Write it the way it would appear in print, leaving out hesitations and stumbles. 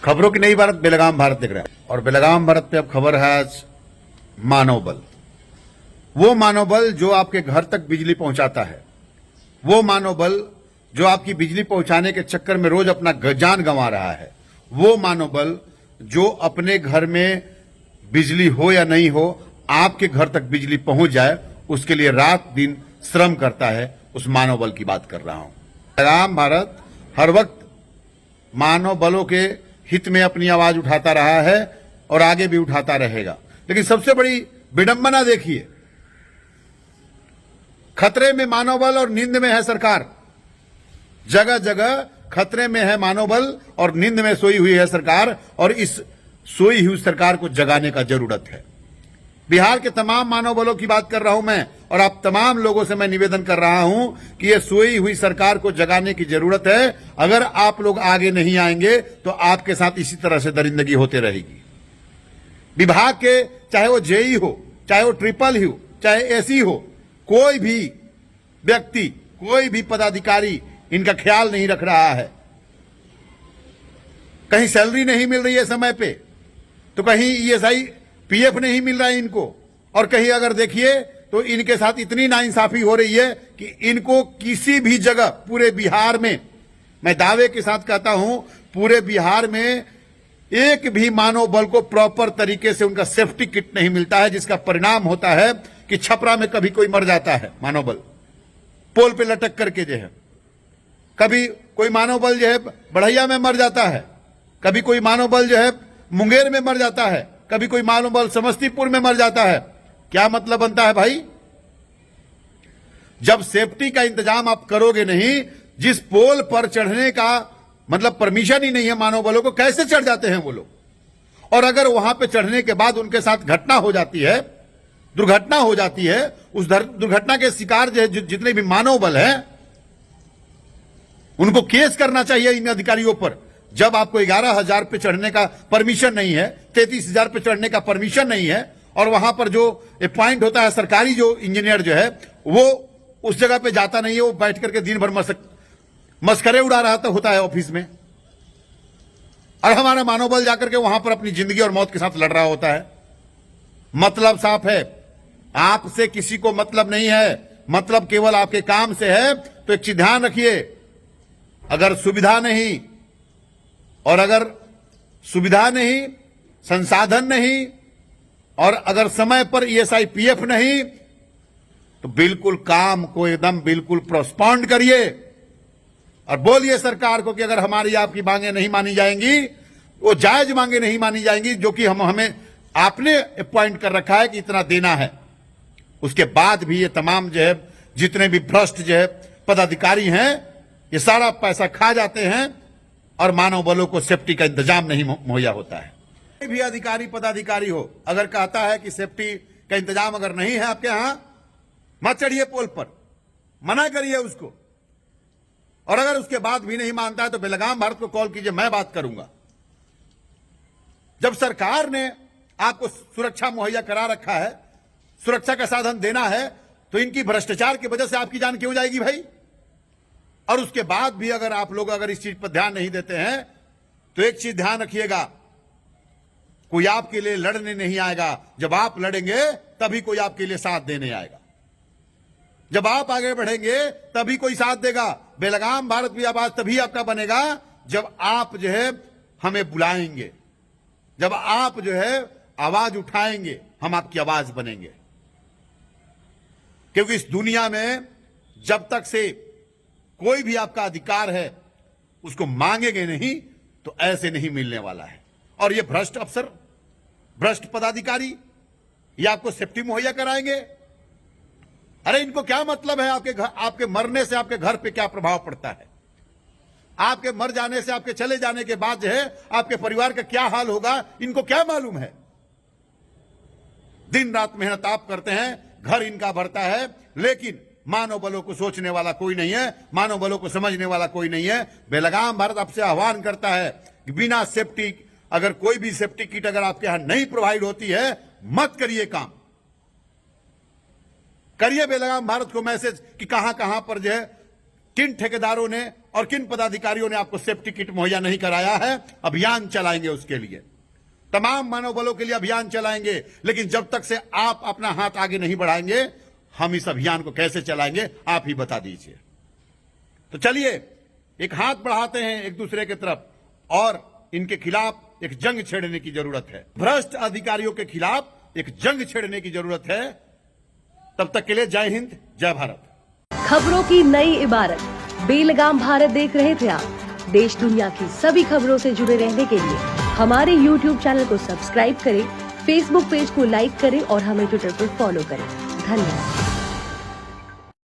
खबरों की नई भारत बेलगाम भारत दिख रहा है और बेलगाम भारत पे अब खबर है आज मानव बल। वो मानव बल जो आपके घर तक बिजली पहुंचाता है, वो मानव बल जो आपकी बिजली पहुंचाने के चक्कर में रोज अपना जान गंवा रहा है, वो मानव बल जो अपने घर में बिजली हो या नहीं हो आपके घर तक बिजली पहुंच जाए उसके लिए रात दिन श्रम करता है, उस मानव बल की बात कर रहा हूं। बेलगाम भारत हर वक्त मानव बलों के हित में अपनी आवाज उठाता रहा है और आगे भी उठाता रहेगा। लेकिन सबसे बड़ी विडंबना देखिए, खतरे में मानव बल और नींद में है सरकार। जगह जगह खतरे में है मानव बल और नींद में सोई हुई है सरकार, और इस सोई हुई सरकार को जगाने का जरूरत है। बिहार के तमाम मानव बलों की बात कर रहा हूं मैं, और आप तमाम लोगों से मैं निवेदन कर रहा हूं कि यह सोई हुई सरकार को जगाने की जरूरत है। अगर आप लोग आगे नहीं आएंगे तो आपके साथ इसी तरह से दरिंदगी होते रहेगी। विभाग के चाहे वो जेई हो, चाहे वो ट्रिपल हो, चाहे एसी हो, कोई भी व्यक्ति, कोई भी पदाधिकारी इनका ख्याल नहीं रख रहा है। कहीं सैलरी नहीं मिल रही है समय पे, तो कहीं ईएसआई पीएफ नहीं मिल रहा है इनको, और कहीं अगर देखिए तो इनके साथ इतनी नाइंसाफी हो रही है कि इनको किसी भी जगह पूरे बिहार में, मैं दावे के साथ कहता हूं, पूरे बिहार में एक भी मानव बल को प्रॉपर तरीके से उनका सेफ्टी किट नहीं मिलता है, जिसका परिणाम होता है कि छपरा में कभी कोई मर जाता है मानव बल पोल पे लटक करके, जो है कभी कोई मानव बल जो है बढ़ैया में मर जाता है, कभी कोई मानव बल जो है मुंगेर में मर जाता है, कभी कोई मानव बल समस्तीपुर में मर जाता है। क्या मतलब बनता है भाई? जब सेफ्टी का इंतजाम आप करोगे नहीं, जिस पोल पर चढ़ने का मतलब परमिशन ही नहीं है मानव बलों को, कैसे चढ़ जाते हैं वो लोग? और अगर वहां पे चढ़ने के बाद उनके साथ घटना हो जाती है, दुर्घटना हो जाती है, उस दुर्घटना के शिकार जो जितने भी मानव बल हैं उनको केस करना चाहिए इन अधिकारियों पर। जब आपको 11,000 पे चढ़ने का परमिशन नहीं है, 33,000 पे चढ़ने का परमिशन नहीं है, और वहां पर जो अपॉइंट होता है सरकारी जो इंजीनियर जो है वो उस जगह पे जाता नहीं है, वो बैठ करके दिन भर मस्करे उड़ा रहा होता है ऑफिस में, और हमारा मानव बल जाकर के वहां पर अपनी जिंदगी और मौत के साथ लड़ रहा होता है। मतलब साफ है, आपसे किसी को मतलब नहीं है, मतलब केवल आपके काम से है। तो एक चीज ध्यान रखिए, अगर सुविधा नहीं, और अगर सुविधा नहीं, संसाधन नहीं, और अगर समय पर ईएसआई पीएफ नहीं, तो बिल्कुल काम को एकदम बिल्कुल पोस्टपोन करिए और बोलिए सरकार को कि अगर हमारी आपकी मांगे नहीं मानी जाएंगी, वो जायज मांगे नहीं मानी जाएंगी जो कि हमें आपने अपॉइंट कर रखा है कि इतना देना है, उसके बाद भी ये तमाम जो है जितने भी भ्रष्ट जो है पदाधिकारी हैं, ये सारा पैसा खा जाते हैं और मानव बलों को सेफ्टी का इंतजाम नहीं मुहैया होता है। कोई भी अधिकारी पदाधिकारी हो, अगर कहता है कि सेफ्टी का इंतजाम अगर नहीं है आपके यहां, मत चढ़िए पोल पर, मना करिए उसको। और अगर उसके बाद भी नहीं मानता है तो बेलगाम भारत को कॉल कीजिए, मैं बात करूंगा। जब सरकार ने आपको सुरक्षा मुहैया करा रखा है, सुरक्षा का साधन देना है, तो इनकी भ्रष्टाचार की वजह से आपकी जान क्यों जाएगी भाई? और उसके बाद भी अगर आप लोग अगर इस चीज पर ध्यान नहीं देते हैं, तो एक चीज ध्यान रखिएगा, कोई आपके लिए लड़ने नहीं आएगा। जब आप लड़ेंगे तभी कोई आपके लिए साथ देने आएगा। जब आप आगे बढ़ेंगे तभी कोई साथ देगा। बेलगाम भारत भी आवाज तभी आपका बनेगा जब आप जो है हमें बुलाएंगे, जब आप जो है आवाज उठाएंगे, हम आपकी आवाज बनेंगे। क्योंकि इस दुनिया में जब तक से कोई भी आपका अधिकार है उसको मांगेंगे नहीं तो ऐसे नहीं मिलने वाला है। और ये भ्रष्ट अफसर, भ्रष्ट पदाधिकारी, ये आपको सेफ्टी मुहैया कराएंगे? अरे इनको क्या मतलब है आपके घर, आपके मरने से आपके घर पे क्या प्रभाव पड़ता है? आपके मर जाने से, आपके चले जाने के बाद जो है आपके परिवार का क्या हाल होगा, इनको क्या मालूम है? दिन रात मेहनत आप करते हैं, घर इनका भरता है, लेकिन मानव बलों को सोचने वाला कोई नहीं है, मानव बलों को समझने वाला कोई नहीं है। बेलगाम भारत आपसे आह्वान करता है कि बिना सेफ्टी, अगर कोई भी सेफ्टी किट अगर आपके यहां नहीं प्रोवाइड होती है, मत करिए काम। करिए बेलगाम भारत को मैसेज कि कहां कहां पर जो है किन ठेकेदारों ने और किन पदाधिकारियों ने आपको सेफ्टी किट मुहैया नहीं कराया है, अभियान चलाएंगे उसके लिए, तमाम मनोबलों के लिए अभियान चलाएंगे। लेकिन जब तक से आप अपना हाथ आगे नहीं बढ़ाएंगे, हम इस अभियान को कैसे चलाएंगे, आप ही बता दीजिए। तो चलिए एक हाथ बढ़ाते हैं एक दूसरे की तरफ और इनके खिलाफ एक जंग छेड़ने की जरूरत है। भ्रष्ट अधिकारियों के खिलाफ एक जंग छेड़ने की जरूरत है। तब तक के लिए जय हिंद, जय भारत। खबरों की नई इबारत, बेलगाम भारत देख रहे थे आप। देश दुनिया की सभी खबरों से जुड़े रहने के लिए हमारे YouTube चैनल को सब्सक्राइब करें, Facebook पेज को लाइक करें और हमें ट्विटर पर फॉलो करें। धन्यवाद।